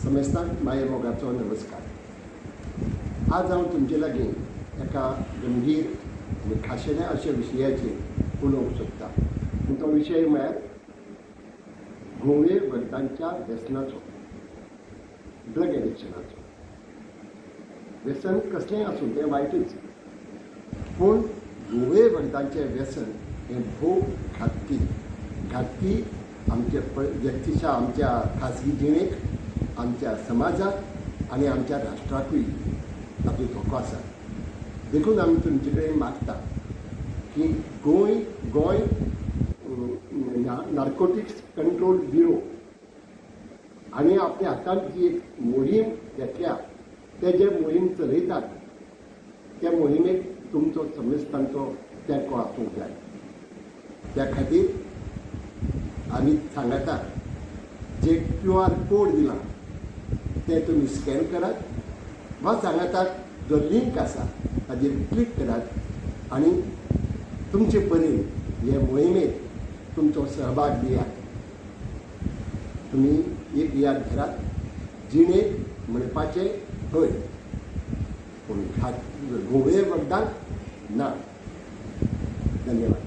समेस्तांक माये मोगाचो नमस्कार। आज हांव तुमचे लागीं एका गंभीर आनी खाशेल्या अशा विशयाचेर उलोवंक सोदतां। तो विशय म्हळ्यार घोवे वखदांच्या व्यसनाचो, ड्रग एडिक्शनाचो। व्यसन कसलेंय आसूं तें वायटूच, पूण घोवे वखदांचें व्यसन हें भोव घातकी आमच्या व्यक्तीच्या आमच्या खाजगी जिणेक, आमच्या समाजाक आनी आमच्या राष्ट्राकूय तातूंत धोको आसा। देखून आमी तुमचे कडेन मागता की गोंय नार्कोटिक्स कंट्रोल ब्युरो हांणी आपल्या हातांत जी एक मोहीम घेतल्या, ते जे मोहीम चलयतात त्या मोहिमेक तुमचो समेस्तांचो तेंको आसूंक जाय। त्या खातीर आमी सांगतात, जे QR कोड दिला ते तुमी स्कॅन करात वा सांगतात जो लिंक आसा ताजेर क्लिक करात आनी तुमचे परीन हे मोहिमेक तुमचो सहभाग दियात। तुमी एक याद करात, जिणेक म्हणपाचें हय, पूण घोवे वखदांक ना। धन्यवाद।